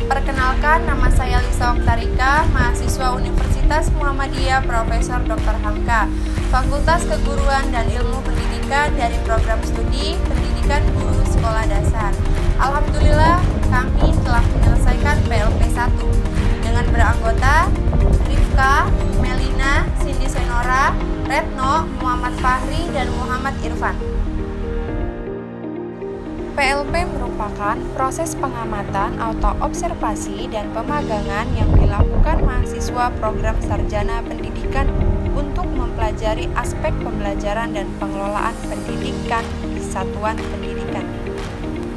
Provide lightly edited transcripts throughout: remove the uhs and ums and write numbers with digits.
Perkenalkan, nama saya Lisa Oktarika, mahasiswa Universitas Muhammadiyah Profesor Dr. Hamka, Fakultas Keguruan dan Ilmu Pendidikan dari Program Studi Pendidikan Guru Sekolah Dasar. Alhamdulillah, kami telah menyelesaikan PLP 1 dengan beranggota Rifka, Melina, Cindy Senora, Retno, Muhammad Fahri, dan Muhammad Irfan. PLP merupakan proses pengamatan atau observasi dan pemagangan yang dilakukan mahasiswa program sarjana pendidikan untuk mempelajari aspek pembelajaran dan pengelolaan pendidikan di satuan pendidikan.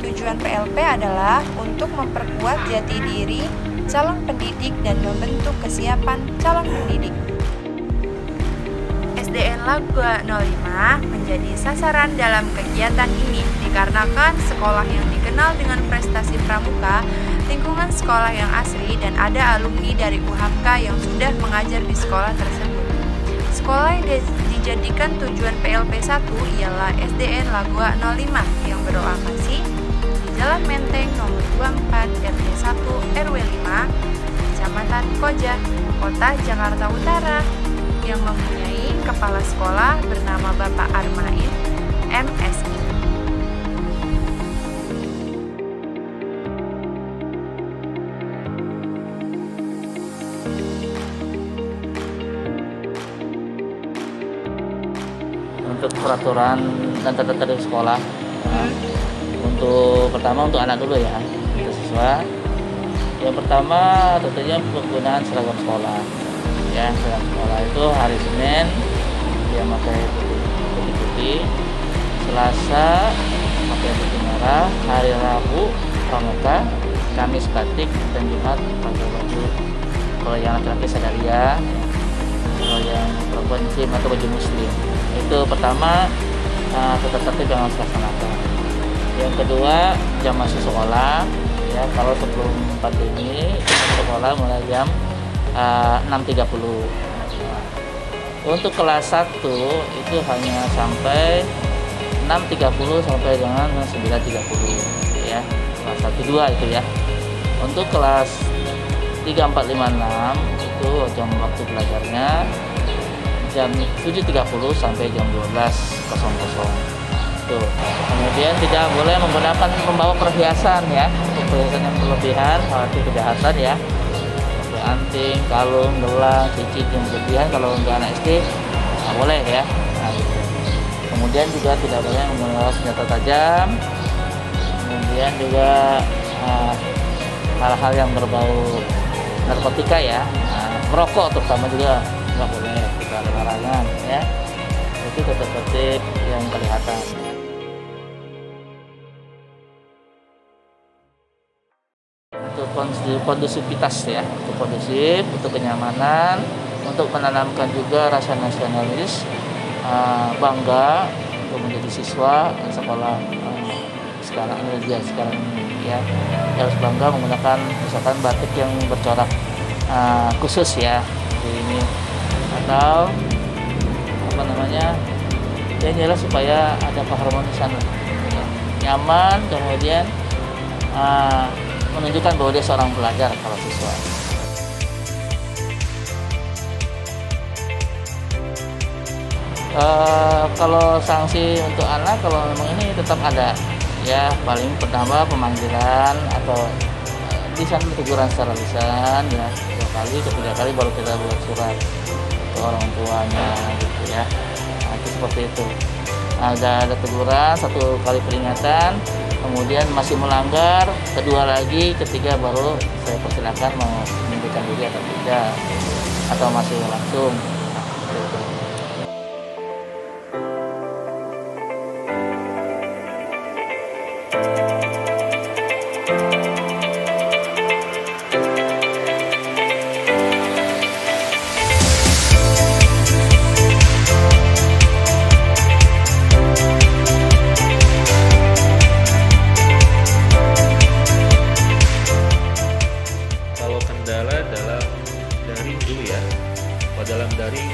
Tujuan PLP adalah untuk memperkuat jati diri calon pendidik dan membentuk kesiapan calon pendidik. SDN Lagua 05 menjadi sasaran dalam kegiatan ini dikarenakan sekolah yang dikenal dengan prestasi pramuka, lingkungan sekolah yang asri, dan ada alumni dari UHAMK yang sudah mengajar di sekolah tersebut. Sekolah yang dijadikan tujuan PLP 1 ialah SDN Lagua 05 yang berlokasi di Jalan Menteng nomor 24 RT 1 RW 5, Kecamatan Koja, Kota Jakarta Utara, yang mempunyai kepala sekolah bernama Bapak Armain, MSI. Untuk peraturan dan tata tertib sekolah, untuk pertama untuk anak dulu ya, untuk siswa. Yang pertama tentunya penggunaan seragam sekolah. Ya, seragam sekolah itu hari Senin dia pakai putih, Selasa pakai putih merah, hari Rabu pramuka, Kamis batik, dan Jumat pakai baju. Kalau yang laki-laki sadaria, kalau yang perempuan muslim atau baju muslim. Itu pertama tata tertib yang harus dilaksanakan. Yang kedua, jam masuk sekolah. Ya, kalau sebelum pandemi sekolah mulai jam 6.30. Untuk kelas 1 itu hanya sampai 6.30 sampai dengan 9.30 ya. Kelas 1 2 itu ya. Untuk kelas 3 4 5 6 itu jam waktu belajarnya jam 7.30 sampai jam 12.00. Tuh. Kemudian tidak boleh menggunakan membawa perhiasan ya. Perhiasan yang berlebihan, khawatir kejahatan ya. Anting, kalung, gelang, cincin yang berlebihan kalau untuk anak SD nggak boleh ya. Nah, gitu. Kemudian juga tidak boleh menggunakan senjata tajam. Kemudian juga hal-hal yang berbau narkotika ya, merokok terutama juga nggak boleh, kita ada larangan ya. Itu tata tertib yang kelihatan. Untuk kondusivitas ya, untuk kondusif, untuk kenyamanan, untuk menanamkan juga rasa nasionalis, bangga untuk menjadi siswa sekolah sekarang ini ya, harus bangga menggunakan misalkan batik yang bercorak khusus ya ini, atau apa namanya ya, inilah supaya ada keharmonisan ya, nyaman, kemudian menunjukkan bahwa dia seorang pelajar kalau siswa. Kalau sanksi untuk anak, kalau memang ini tetap ada ya, paling pertama pemanggilan atau lisan, teguran secara lisan ya 2 kali, ketiga kali baru kita buat surat ke orang tuanya gitu ya. Nah, itu seperti itu. Ada teguran 1 kali peringatan, kemudian masih melanggar, kedua lagi, ketiga baru saya persilakan mau mengundurkan diri atau tidak, atau masih langsung. Kendala dalam daring dulu ya, dalam daring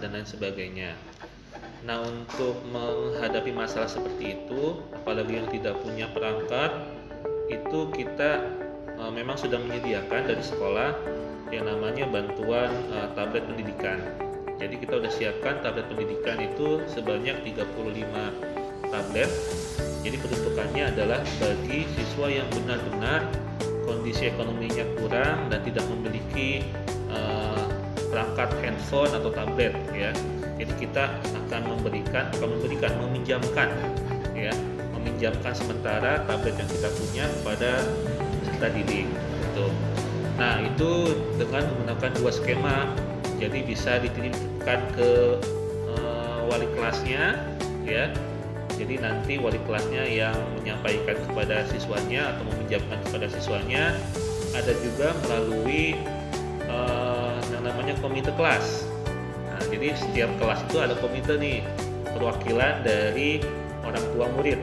dan lain sebagainya. Nah, untuk menghadapi masalah seperti itu, apalagi yang tidak punya perangkat, itu kita memang sudah menyediakan dari sekolah yang namanya bantuan tablet pendidikan. Jadi kita sudah siapkan tablet pendidikan itu sebanyak 35 tablet. Jadi peruntukannya adalah bagi siswa yang benar-benar kondisi ekonominya kurang dan tidak memiliki perangkat handphone atau tablet, ya. Jadi kita akan meminjamkan sementara tablet yang kita punya kepada peserta didik. Gitu. Nah, itu dengan menggunakan 2 skema. Jadi bisa dititipkan ke wali kelasnya, ya. Jadi nanti wali kelasnya yang menyampaikan kepada siswanya atau meminjamkan kepada siswanya. Ada juga melalui yang namanya komite kelas. Nah, jadi setiap kelas itu ada komite nih, perwakilan dari orang tua murid.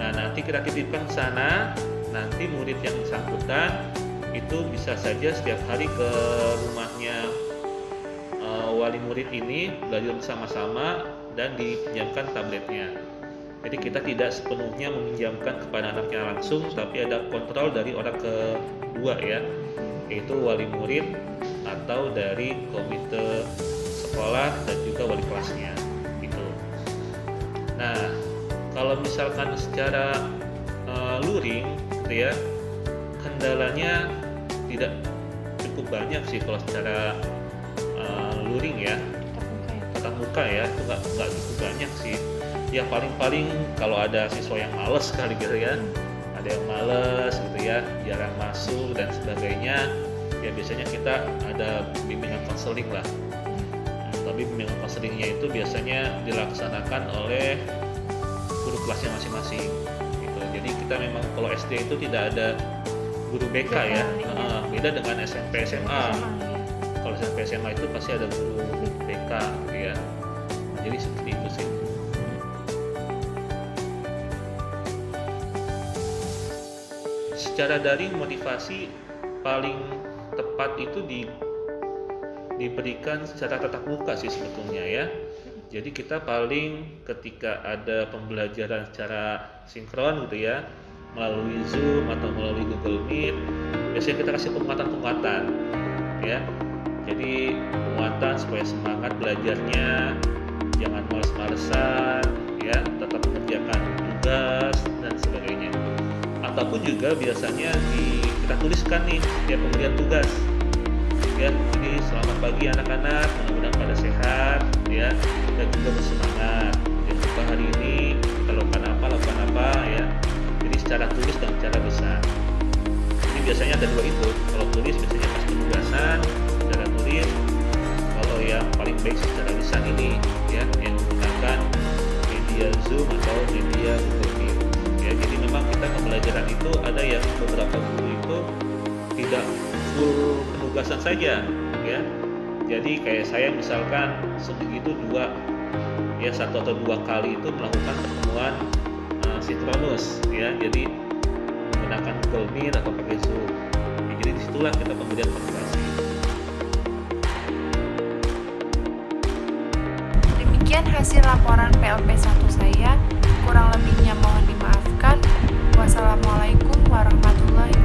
Nah, nanti kita titipkan ke sana. Nanti murid yang bersangkutan itu bisa saja setiap hari ke rumahnya wali murid ini belajar bersama-sama dan dipinjamkan tabletnya. Jadi kita tidak sepenuhnya meminjamkan kepada anaknya langsung, tapi ada kontrol dari orang kedua, ya, yaitu wali murid atau dari komite sekolah dan juga wali kelasnya gitu. Nah, kalau misalkan secara luring gitu ya, kendalanya tidak cukup banyak sih kalau secara luring ya, tatap muka ya, itu nggak cukup banyak sih. Ya paling-paling kalau ada siswa yang males kali gitu ya, ada yang males gitu ya, jarang masuk dan sebagainya, ya biasanya kita ada bimbingan konseling lah. Tapi bimbingan konselingnya itu biasanya dilaksanakan oleh guru kelasnya masing-masing gitu. Jadi kita memang kalau SD itu tidak ada guru BK ya, beda dengan SMP SMA. Kalau SMP SMA itu pasti ada guru BK gitu ya. Nah, jadi seperti itu sih. Secara daring motivasi paling tepat itu diberikan secara tatap muka sih sebetulnya ya. Jadi kita paling ketika ada pembelajaran secara sinkron gitu ya, melalui Zoom atau melalui Google Meet, biasanya kita kasih penguatan ya. Jadi penguatan supaya semangat belajarnya, jangan males-malesan ya, tetap mengerjakan tugas dan sebagainya. Ataupun juga biasanya kita tuliskan nih setiap pemberian tugas ya. Jadi selamat pagi anak-anak, mudah-mudahan pada sehat ya, dan juga bersemangat. Jangan lupa hari ini kita lakukan apa ya. Jadi secara tulis dan secara lisan. Jadi biasanya ada dua itu. Kalau tulis biasanya pas penugasan secara tulis. Kalau yang paling baik secara lisan ini ya, yang menggunakan media Zoom atau media Google Meet. Ya, jadi memang kita pembelajaran itu ada yang beberapa guru itu tidak full penugasan saja ya. Jadi kayak saya misalkan sebegitu satu atau dua kali itu melakukan pertemuan sinkronus ya. Jadi menggunakan Google Meet atau pakai Zoom. Ya, jadi disitulah kita pemberian motivasi. Demikian hasil laporan PLP 1 saya. Kurang lebihnya mohon dimaafkan. Wassalamualaikum warahmatullahi wabarakatuh.